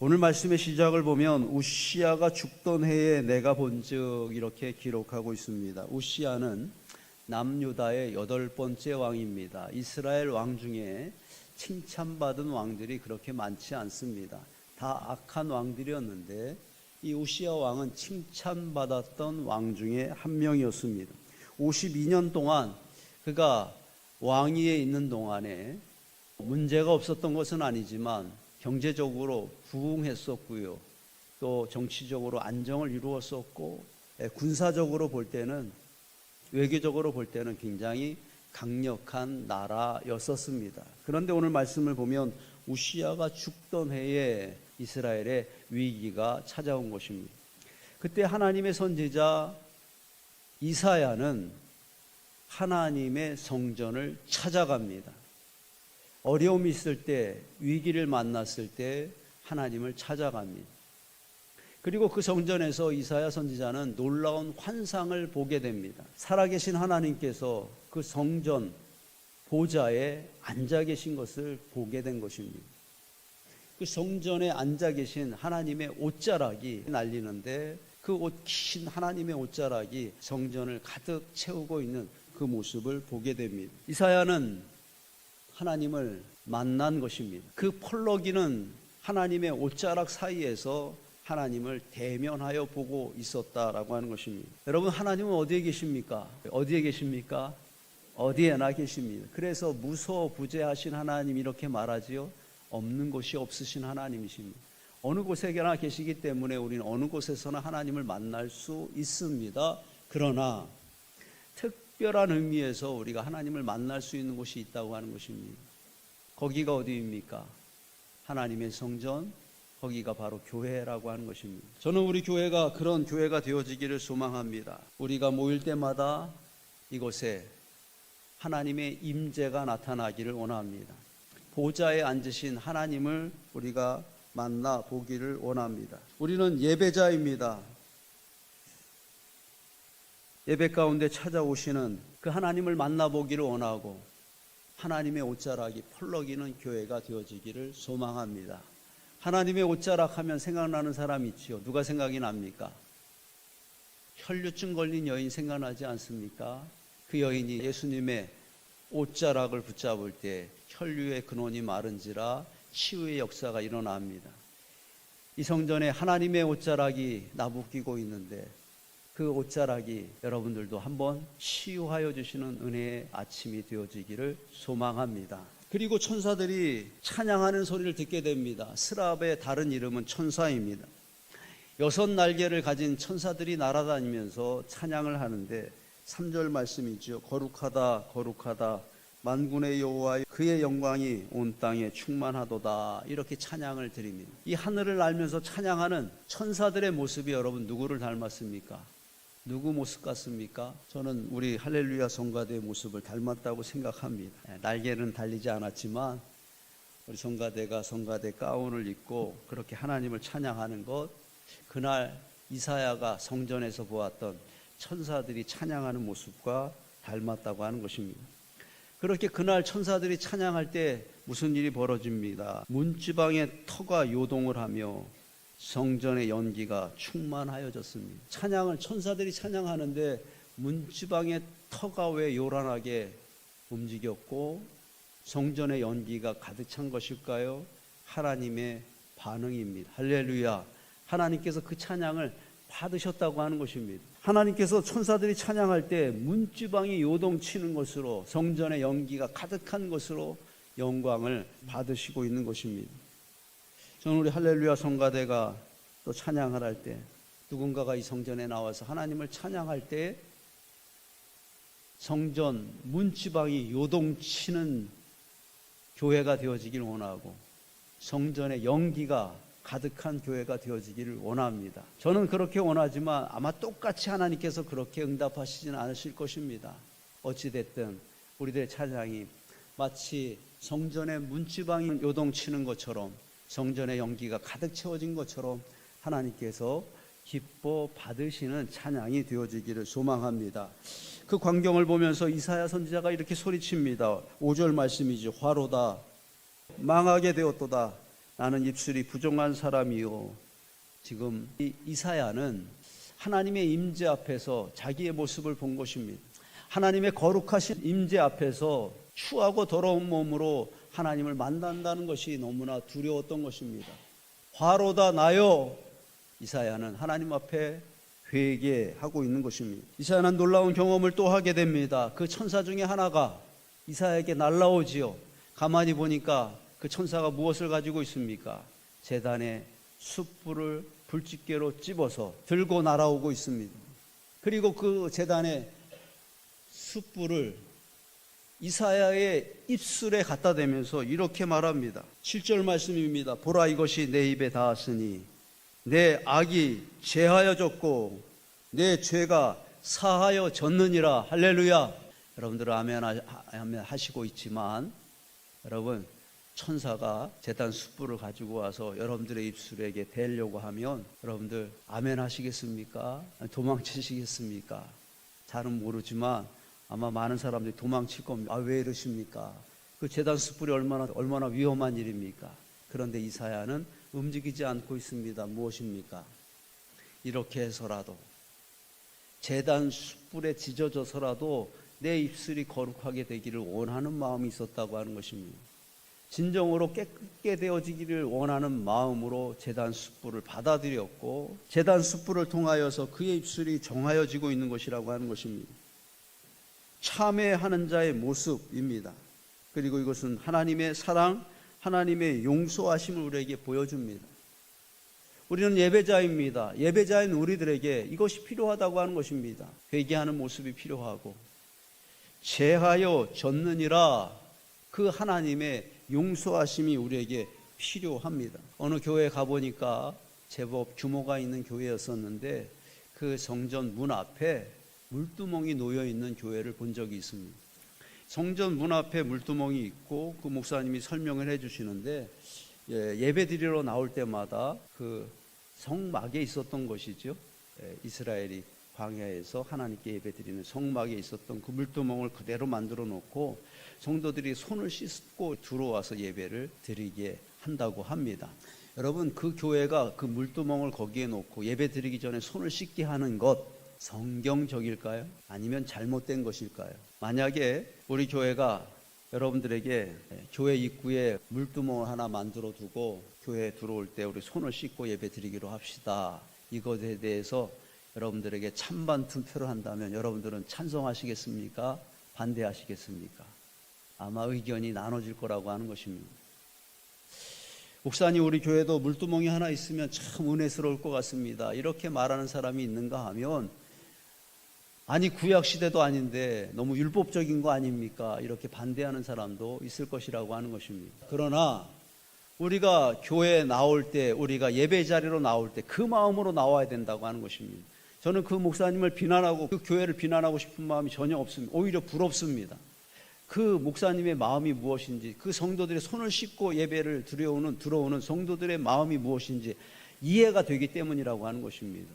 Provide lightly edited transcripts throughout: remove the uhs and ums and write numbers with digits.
오늘 말씀의 시작을 보면 우시야가 죽던 해에 내가 본즉 이렇게 기록하고 있습니다. 우시야는 남유다의 8번째 왕입니다. 이스라엘 왕 중에 칭찬받은 왕들이 그렇게 많지 않습니다. 다 악한 왕들이었는데 이 우시야 왕은 칭찬받았던 왕 중에 한 명이었습니다. 52년 동안 그가 왕위에 있는 동안에 문제가 없었던 것은 아니지만 경제적으로 부흥했었고요. 또 정치적으로 안정을 이루었었고, 군사적으로 볼 때는, 외교적으로 볼 때는 굉장히 강력한 나라였었습니다. 그런데 오늘 말씀을 보면 우시야가 죽던 해에 이스라엘의 위기가 찾아온 것입니다. 그때 하나님의 선지자 이사야는 하나님의 성전을 찾아갑니다. 어려움이 있을 때, 위기를 만났을 때 하나님을 찾아갑니다. 그리고 그 성전에서 이사야 선지자는 놀라운 환상을 보게 됩니다. 살아계신 하나님께서 그 성전 보좌에 앉아 계신 것을 보게 된 것입니다. 그 성전에 앉아 계신 하나님의 옷자락이 날리는데 그 긴 하나님의 옷자락이 성전을 가득 채우고 있는 그 모습을 보게 됩니다. 이사야는 하나님을 만난 것입니다. 그 펄럭이는 하나님의 옷자락 사이에서 하나님을 대면하여 보고 있었다라고 하는 것입니다. 여러분, 하나님은 어디에 계십니까? 어디에 계십니까? 어디에나 계십니다. 그래서 무소부재하신 하나님 이렇게 말하지요. 없는 곳이 없으신 하나님이십니다. 어느 곳에나 계시기 때문에 우리는 어느 곳에서나 하나님을 만날 수 있습니다. 그러나 특별한 의미에서 우리가 하나님을 만날 수 있는 곳이 있다고 하는 것입니다. 거기가 어디입니까? 하나님의 성전, 거기가 바로 교회라고 하는 것입니다. 저는 우리 교회가 그런 교회가 되어지기를 소망합니다. 우리가 모일 때마다 이곳에 하나님의 임재가 나타나기를 원합니다. 보좌에 앉으신 하나님을 우리가 만나 보기를 원합니다. 우리는 예배자입니다. 예배 가운데 찾아오시는 그 하나님을 만나보기를 원하고 하나님의 옷자락이 펄럭이는 교회가 되어지기를 소망합니다. 하나님의 옷자락 하면 생각나는 사람 있지요. 누가 생각이 납니까? 혈류증 걸린 여인 생각나지 않습니까? 그 여인이 예수님의 옷자락을 붙잡을 때 혈류의 근원이 마른지라 치유의 역사가 일어납니다. 이 성전에 하나님의 옷자락이 나부끼고 있는데 그 옷자락이 여러분들도 한번 치유하여 주시는 은혜의 아침이 되어지기를 소망합니다. 그리고 천사들이 찬양하는 소리를 듣게 됩니다. 스랍의 다른 이름은 천사입니다. 6날개를 가진 천사들이 날아다니면서 찬양을 하는데 3절 말씀이죠. 거룩하다 거룩하다 만군의 여호와 그의 영광이 온 땅에 충만하도다. 이렇게 찬양을 드립니다. 이 하늘을 날면서 찬양하는 천사들의 모습이 여러분 누구를 닮았습니까? 누구 모습 같습니까? 저는 우리 할렐루야 성가대의 모습을 닮았다고 생각합니다. 날개는 달리지 않았지만 우리 성가대가 성가대 가운을 입고 그렇게 하나님을 찬양하는 것, 그날 이사야가 성전에서 보았던 천사들이 찬양하는 모습과 닮았다고 하는 것입니다. 그렇게 그날 천사들이 찬양할 때 무슨 일이 벌어집니다. 문지방의 터가 요동을 하며 성전의 연기가 충만하여졌습니다. 찬양을 천사들이 찬양하는데 문지방의 터가 왜 요란하게 움직였고 성전의 연기가 가득 찬 것일까요? 하나님의 반응입니다. 할렐루야. 하나님께서 그 찬양을 받으셨다고 하는 것입니다. 하나님께서 천사들이 찬양할 때 문지방이 요동치는 것으로 성전의 연기가 가득한 것으로 영광을 받으시고 있는 것입니다. 저는 우리 할렐루야 성가대가 또 찬양을 할 때 누군가가 이 성전에 나와서 하나님을 찬양할 때 성전 문지방이 요동치는 교회가 되어지길 원하고 성전의 연기가 가득한 교회가 되어지기를 원합니다. 저는 그렇게 원하지만 아마 똑같이 하나님께서 그렇게 응답하시지는 않으실 것입니다. 어찌됐든 우리들의 찬양이 마치 성전의 문지방이 요동치는 것처럼 성전의 연기가 가득 채워진 것처럼 하나님께서 기뻐 받으시는 찬양이 되어지기를 소망합니다. 그 광경을 보면서 이사야 선지자가 이렇게 소리칩니다. 5절 말씀이죠. 화로다 망하게 되었도다. 나는 입술이 부정한 사람이요. 지금 이사야는 하나님의 임재 앞에서 자기의 모습을 본 것입니다. 하나님의 거룩하신 임재 앞에서 추하고 더러운 몸으로 하나님을 만난다는 것이 너무나 두려웠던 것입니다. 화로다 나여. 이사야는 하나님 앞에 회개하고 있는 것입니다. 이사야는 놀라운 경험을 또 하게 됩니다. 그 천사 중에 하나가 이사야에게 날라오지요. 가만히 보니까 그 천사가 무엇을 가지고 있습니까? 제단의 숯불을 불집게로 찝어서 들고 날아오고 있습니다. 그리고 그 제단의 숯불을 이사야의 입술에 갖다 대면서 이렇게 말합니다. 7절 말씀입니다. 보라, 이것이 내 입에 닿았으니 내 악이 제하여졌고 내 죄가 사하여졌느니라. 할렐루야. 여러분들은 아멘 하시고 있지만, 여러분, 천사가 제단 숯불을 가지고 와서 여러분들의 입술에게 대려고 하면 여러분들 아멘 하시겠습니까? 도망치시겠습니까? 잘은 모르지만 아마 많은 사람들이 도망칠 겁니다. 왜 이러십니까? 그 제단 숯불이 얼마나 위험한 일입니까? 그런데 이사야는 움직이지 않고 있습니다. 무엇입니까? 이렇게 해서라도, 제단 숯불에 지져져서라도 내 입술이 거룩하게 되기를 원하는 마음이 있었다고 하는 것입니다. 진정으로 깨끗게 되어지기를 원하는 마음으로 제단 숯불을 받아들였고, 제단 숯불을 통하여서 그의 입술이 정하여지고 있는 것이라고 하는 것입니다. 참회하는 자의 모습입니다. 그리고 이것은 하나님의 사랑, 하나님의 용서하심을 우리에게 보여줍니다. 우리는 예배자입니다. 예배자인 우리들에게 이것이 필요하다고 하는 것입니다. 회개하는 모습이 필요하고, 제하여 졌느니라, 그 하나님의 용서하심이 우리에게 필요합니다. 어느 교회 가보니까 제법 규모가 있는 교회였었는데 그 성전 문 앞에 물두멍이 놓여 있는 교회를 본 적이 있습니다. 성전 문 앞에 물두멍이 있고 그 목사님이 설명을 해주시는데, 예배 드리러 나올 때마다 그 성막에 있었던 것이죠. 이스라엘이 광야에서 하나님께 예배 드리는 성막에 있었던 그 물두멍을 그대로 만들어 놓고 성도들이 손을 씻고 들어와서 예배를 드리게 한다고 합니다. 여러분, 그 교회가 그 물두멍을 거기에 놓고 예배 드리기 전에 손을 씻게 하는 것, 성경적일까요? 아니면 잘못된 것일까요? 만약에 우리 교회가 여러분들에게 교회 입구에 물두멍을 하나 만들어 두고 교회에 들어올 때 우리 손을 씻고 예배 드리기로 합시다, 이것에 대해서 여러분들에게 찬반 투표를 한다면 여러분들은 찬성하시겠습니까? 반대하시겠습니까? 아마 의견이 나눠질 거라고 하는 것입니다. 목사님, 우리 교회도 물두멍이 하나 있으면 참 은혜스러울 것 같습니다, 이렇게 말하는 사람이 있는가 하면, 아니 구약시대도 아닌데 너무 율법적인 거 아닙니까? 이렇게 반대하는 사람도 있을 것이라고 하는 것입니다. 그러나 우리가 교회에 나올 때, 우리가 예배 자리로 나올 때 그 마음으로 나와야 된다고 하는 것입니다. 저는 그 목사님을 비난하고 그 교회를 비난하고 싶은 마음이 전혀 없습니다. 오히려 부럽습니다. 그 목사님의 마음이 무엇인지, 그 성도들의 손을 씻고 예배를 들어오는 성도들의 마음이 무엇인지 이해가 되기 때문이라고 하는 것입니다.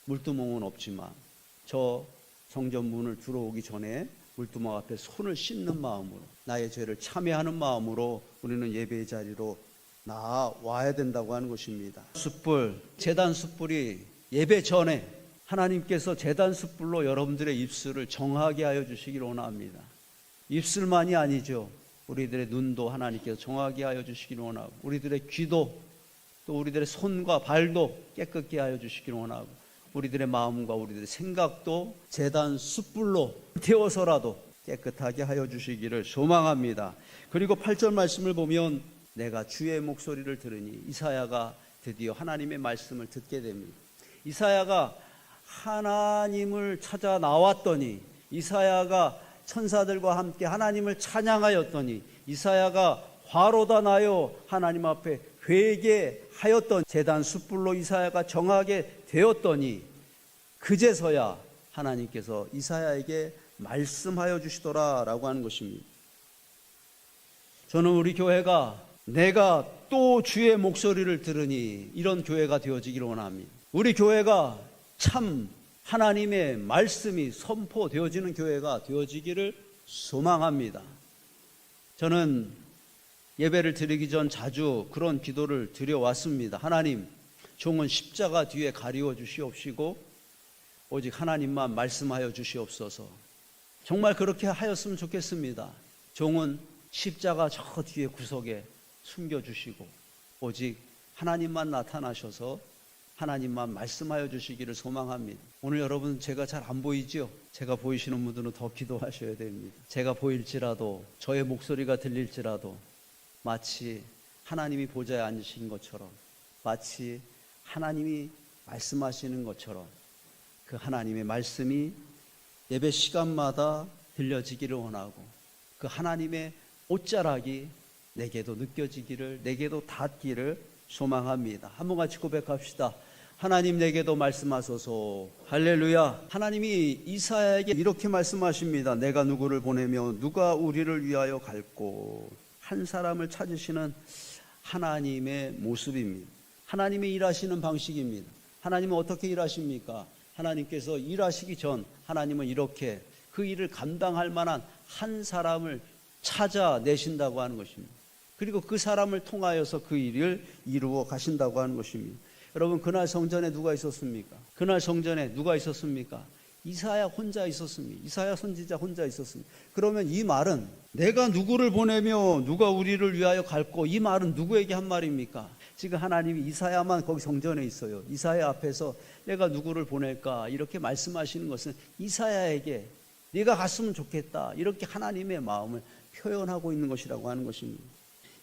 물두멍은 없지만 저 성전 문을 들어오기 전에 물두멍 앞에 손을 씻는 마음으로, 나의 죄를 참회하는 마음으로 우리는 예배의 자리로 나와야 된다고 하는 것입니다. 숯불, 제단 숯불이 예배 전에 하나님께서 제단 숯불로 여러분들의 입술을 정하게 하여 주시기를 원합니다. 입술만이 아니죠. 우리들의 눈도 하나님께서 정하게 하여 주시기를 원하고, 우리들의 귀도, 또 우리들의 손과 발도 깨끗게 하여 주시기를 원하고, 우리들의 마음과 우리들의 생각도 제단 숯불로 태워서라도 깨끗하게 하여 주시기를 소망합니다. 그리고 8절 말씀을 보면, 내가 주의 목소리를 들으니, 이사야가 드디어 하나님의 말씀을 듣게 됩니다. 이사야가 하나님을 찾아 나왔더니, 이사야가 천사들과 함께 하나님을 찬양하였더니, 이사야가 화로다 나여 하나님 앞에 회개하였던 제단 숯불로 이사야가 정하게 되었더니, 그제서야 하나님께서 이사야에게 말씀하여 주시더라라고 하는 것입니다. 저는 우리 교회가 내가 또 주의 목소리를 들으니, 이런 교회가 되어지기를 원합니다. 우리 교회가 참 하나님의 말씀이 선포되어지는 교회가 되어지기를 소망합니다. 저는 예배를 드리기 전 자주 그런 기도를 드려왔습니다. 하나님, 종은 십자가 뒤에 가리워 주시옵시고 오직 하나님만 말씀하여 주시옵소서. 정말 그렇게 하였으면 좋겠습니다. 종은 십자가 저 뒤에 구석에 숨겨주시고 오직 하나님만 나타나셔서 하나님만 말씀하여 주시기를 소망합니다. 오늘 여러분 제가 잘 안 보이죠? 제가 보이시는 분들은 더 기도하셔야 됩니다. 제가 보일지라도 저의 목소리가 들릴지라도 마치 하나님이 보좌에 앉으신 것처럼 마치 하나님이 말씀하시는 것처럼 그 하나님의 말씀이 예배 시간마다 들려지기를 원하고 그 하나님의 옷자락이 내게도 느껴지기를 내게도 닿기를 소망합니다. 한번 같이 고백합시다. 하나님 내게도 말씀하소서. 할렐루야. 하나님이 이사야에게 이렇게 말씀하십니다. 내가 누구를 보내며 누가 우리를 위하여 갈꼬. 한 사람을 찾으시는 하나님의 모습입니다. 하나님이 일하시는 방식입니다. 하나님은 어떻게 일하십니까? 하나님께서 일하시기 전 하나님은 이렇게 그 일을 감당할 만한 한 사람을 찾아내신다고 하는 것입니다. 그리고 그 사람을 통하여서 그 일을 이루어 가신다고 하는 것입니다. 여러분, 그날 성전에 누가 있었습니까? 그날 성전에 누가 있었습니까? 이사야 혼자 있었습니다. 이사야 선지자 혼자 있었습니다. 그러면 이 말은 내가 누구를 보내며 누가 우리를 위하여 갈꼬, 이 말은 누구에게 한 말입니까? 지금 하나님이 이사야만 거기 성전에 있어요. 이사야 앞에서 내가 누구를 보낼까 이렇게 말씀하시는 것은 이사야에게 네가 갔으면 좋겠다 이렇게 하나님의 마음을 표현하고 있는 것이라고 하는 것입니다.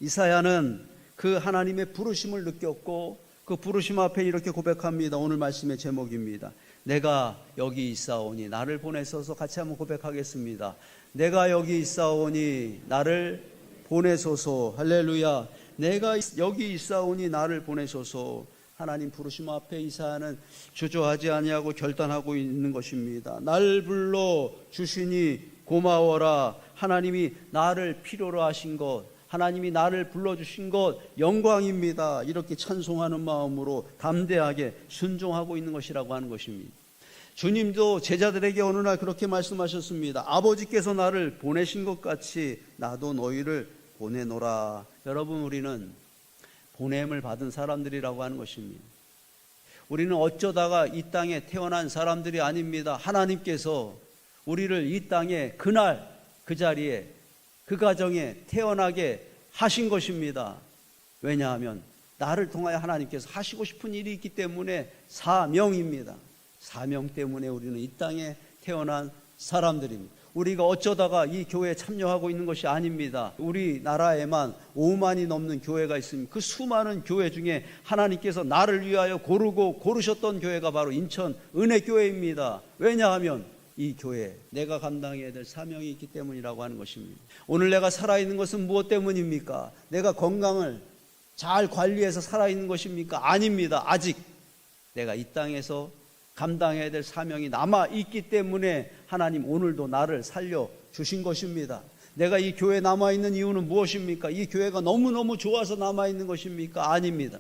이사야는 그 하나님의 부르심을 느꼈고 그 부르심 앞에 이렇게 고백합니다. 오늘 말씀의 제목입니다. 내가 여기 있사오니 나를 보내소서. 같이 한번 고백하겠습니다. 내가 여기 있사오니 나를 보내소서. 할렐루야. 내가 여기 있사오니 나를 보내소서. 하나님 부르심 앞에 이사야는 주저하지 아니하고 결단하고 있는 것입니다. 날 불러 주시니 고마워라. 하나님이 나를 필요로 하신 것, 하나님이 나를 불러주신 것 영광입니다. 이렇게 찬송하는 마음으로 담대하게 순종하고 있는 것이라고 하는 것입니다. 주님도 제자들에게 어느 날 그렇게 말씀하셨습니다. 아버지께서 나를 보내신 것 같이 나도 너희를 보내노라. 여러분, 우리는 보냄을 받은 사람들이라고 하는 것입니다. 우리는 어쩌다가 이 땅에 태어난 사람들이 아닙니다. 하나님께서 우리를 이 땅에 그날 그 자리에 그 가정에 태어나게 하신 것입니다. 왜냐하면 나를 통하여 하나님께서 하시고 싶은 일이 있기 때문에 사명입니다. 사명 때문에 우리는 이 땅에 태어난 사람들입니다. 우리가 어쩌다가 이 교회에 참여하고 있는 것이 아닙니다. 우리나라에만 5만이 넘는 교회가 있습니다. 그 수많은 교회 중에 하나님께서 나를 위하여 고르고 고르셨던 교회가 바로 인천 은혜교회입니다. 왜냐하면 이 교회에 내가 감당해야 될 사명이 있기 때문이라고 하는 것입니다. 오늘 내가 살아있는 것은 무엇 때문입니까? 내가 건강을 잘 관리해서 살아있는 것입니까? 아닙니다. 아직 내가 이 땅에서 감당해야 될 사명이 남아있기 때문에 하나님 오늘도 나를 살려주신 것입니다. 내가 이 교회에 남아있는 이유는 무엇입니까? 이 교회가 너무너무 좋아서 남아있는 것입니까? 아닙니다.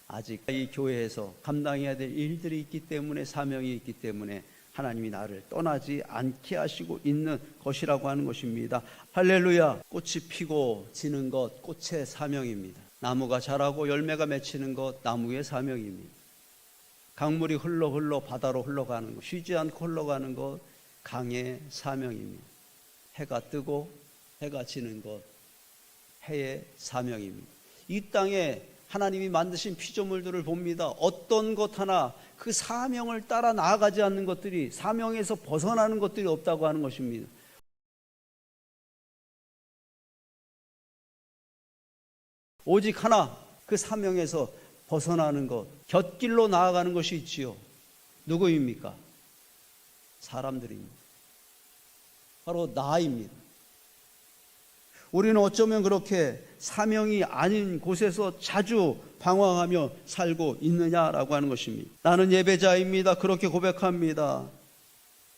아직 이 교회에서 감당해야 될 일들이 있기 때문에, 사명이 있기 때문에 하나님이 나를 떠나지 않게 하시고 있는 것이라고 하는 것입니다. 할렐루야. 꽃이 피고 지는 것, 꽃의 사명입니다. 나무가 자라고 열매가 맺히는 것, 나무의 사명입니다. 강물이 흘러 바다로 흘러가는 것, 쉬지 않고 흘러가는 것, 강의 사명입니다. 해가 뜨고 해가 지는 것, 해의 사명입니다. 이 땅에 하나님이 만드신 피조물들을 봅니다. 어떤 것 하나 그 사명을 따라 나아가지 않는 것들이, 사명에서 벗어나는 것들이 없다고 하는 것입니다. 오직 하나, 그 사명에서 벗어나는 것, 곁길로 나아가는 것이 있지요. 누구입니까? 사람들입니다. 바로 나입니다. 우리는 어쩌면 그렇게 사명이 아닌 곳에서 자주 방황하며 살고 있느냐라고 하는 것입니다. 나는 예배자입니다. 그렇게 고백합니다.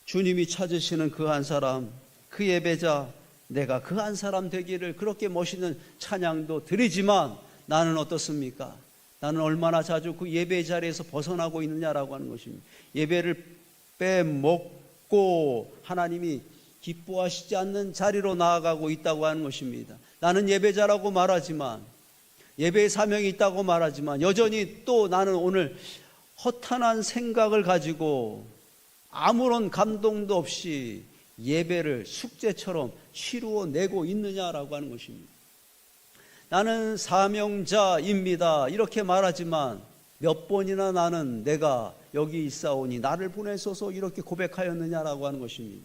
주님이 찾으시는 그 한 사람, 그 예배자, 내가 그 한 사람 되기를 그렇게 멋있는 찬양도 드리지만 나는 어떻습니까? 나는 얼마나 자주 그 예배 자리에서 벗어나고 있느냐라고 하는 것입니다. 예배를 빼먹고 하나님이 기뻐하시지 않는 자리로 나아가고 있다고 하는 것입니다. 나는 예배자라고 말하지만, 예배의 사명이 있다고 말하지만 여전히 또 나는 오늘 허탄한 생각을 가지고 아무런 감동도 없이 예배를 숙제처럼 치루어내고 있느냐라고 하는 것입니다. 나는 사명자입니다 이렇게 말하지만 몇 번이나 나는 내가 여기 있사오니 나를 보내소서 이렇게 고백하였느냐라고 하는 것입니다.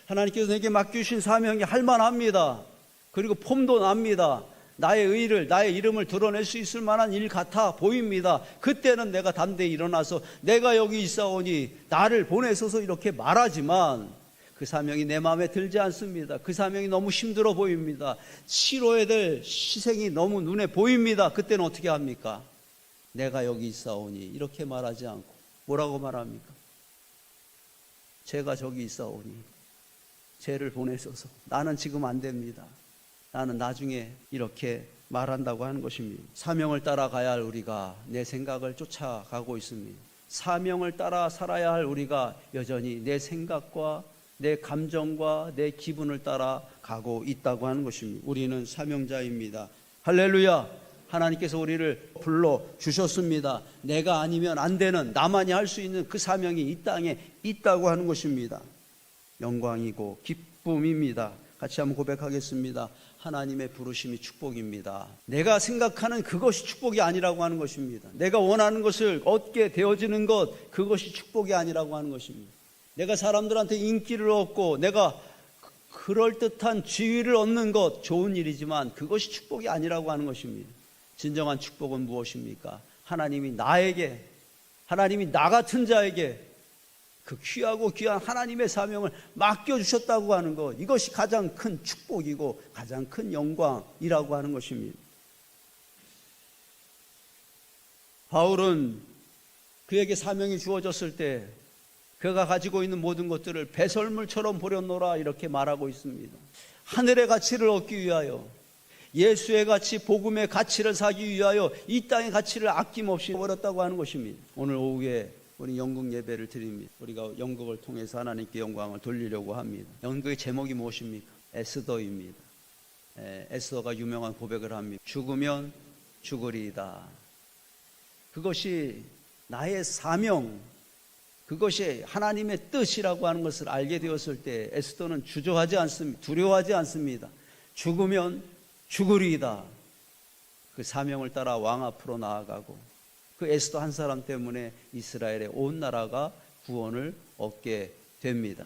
하나님께서 내게 맡기신 사명이 할만합니다. 그리고 폼도 납니다. 나의 의를, 나의 이름을 드러낼 수 있을 만한 일 같아 보입니다. 그때는 내가 담대히 일어나서 내가 여기 있사오니 나를 보내소서 이렇게 말하지만 그 사명이 내 마음에 들지 않습니다. 그 사명이 너무 힘들어 보입니다. 치러야 될 희생이 너무 눈에 보입니다. 그때는 어떻게 합니까? 내가 여기 있사오니 이렇게 말하지 않고 뭐라고 말합니까? 제가 저기 있사오니 쟤를 보내소서. 나는 지금 안 됩니다. 나는 나중에 이렇게 말한다고 하는 것입니다. 사명을 따라가야 할 우리가 내 생각을 쫓아가고 있습니다. 사명을 따라 살아야 할 우리가 여전히 내 생각과 내 감정과 내 기분을 따라 가고 있다고 하는 것입니다. 우리는 사명자입니다. 할렐루야. 하나님께서 우리를 불러주셨습니다. 내가 아니면 안 되는, 나만이 할 수 있는 그 사명이 이 땅에 있다고 하는 것입니다. 영광이고 기쁨입니다. 같이 한번 고백하겠습니다. 하나님의 부르심이 축복입니다. 내가 생각하는 그것이 축복이 아니라고 하는 것입니다. 내가 원하는 것을 얻게 되어지는 것, 그것이 축복이 아니라고 하는 것입니다. 내가 사람들한테 인기를 얻고 내가 그럴듯한 지위를 얻는 것 좋은 일이지만 그것이 축복이 아니라고 하는 것입니다. 진정한 축복은 무엇입니까? 하나님이 나에게, 하나님이 나 같은 자에게 그 귀하고 귀한 하나님의 사명을 맡겨주셨다고 하는 것, 이것이 가장 큰 축복이고 가장 큰 영광이라고 하는 것입니다. 바울은 그에게 사명이 주어졌을 때 그가 가지고 있는 모든 것들을 배설물처럼 버렸노라 이렇게 말하고 있습니다. 하늘의 가치를 얻기 위하여, 예수의 가치, 복음의 가치를 사기 위하여 이 땅의 가치를 아낌없이 버렸다고 하는 것입니다. 오늘 오후에 우리 연극 예배를 드립니다. 우리가 연극을 통해서 하나님께 영광을 돌리려고 합니다. 연극의 제목이 무엇입니까? 에스더입니다. 에스더가 유명한 고백을 합니다. 죽으면 죽으리이다. 그것이 나의 사명, 그것이 하나님의 뜻이라고 하는 것을 알게 되었을 때 에스더는 주저하지 않습니다. 두려워하지 않습니다. 죽으면 죽으리이다. 그 사명을 따라 왕 앞으로 나아가고 그 에스더 한 사람 때문에 이스라엘의 온 나라가 구원을 얻게 됩니다.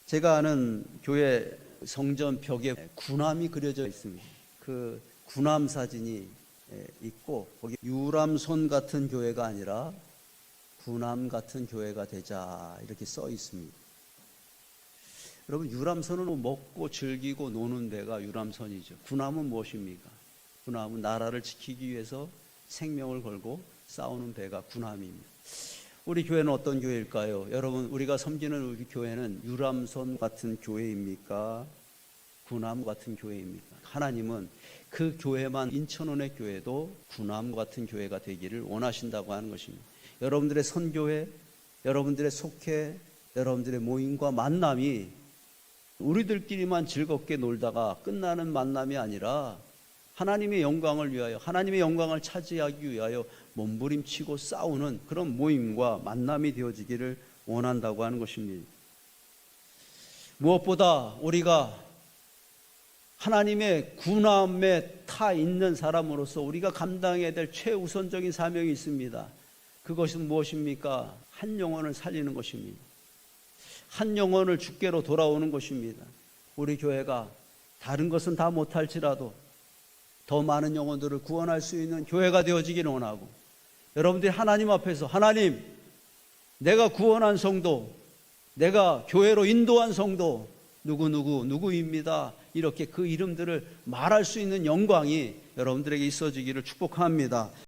제가 아는 교회 성전 벽에 군함이 그려져 있습니다. 그 군함 사진이 있고 거기 유람선 같은 교회가 아니라 군함 같은 교회가 되자 이렇게 써 있습니다. 여러분, 유람선은 먹고 즐기고 노는 데가 유람선이죠. 군함은 무엇입니까? 군함은 나라를 지키기 위해서 생명을 걸고 싸우는 배가 군함입니다. 우리 교회는 어떤 교회일까요? 여러분, 우리가 섬기는 우리 교회는 유람선 같은 교회입니까? 군함 같은 교회입니까? 하나님은 그 교회만, 인천원의 교회도 군함 같은 교회가 되기를 원하신다고 하는 것입니다. 여러분들의 선교회, 여러분들의 속회, 여러분들의 모임과 만남이 우리들끼리만 즐겁게 놀다가 끝나는 만남이 아니라 하나님의 영광을 위하여, 하나님의 영광을 차지하기 위하여 몸부림치고 싸우는 그런 모임과 만남이 되어지기를 원한다고 하는 것입니다. 무엇보다 우리가 하나님의 군함에 타 있는 사람으로서 우리가 감당해야 될 최우선적인 사명이 있습니다. 그것은 무엇입니까? 한 영혼을 살리는 것입니다. 한 영혼을 주께로 돌아오는 것입니다. 우리 교회가 다른 것은 다 못할지라도 더 많은 영혼들을 구원할 수 있는 교회가 되어지기를 원하고, 여러분들이 하나님 앞에서 하나님, 내가 구원한 성도, 내가 교회로 인도한 성도 누구입니다. 이렇게 그 이름들을 말할 수 있는 영광이 여러분들에게 있어지기를 축복합니다.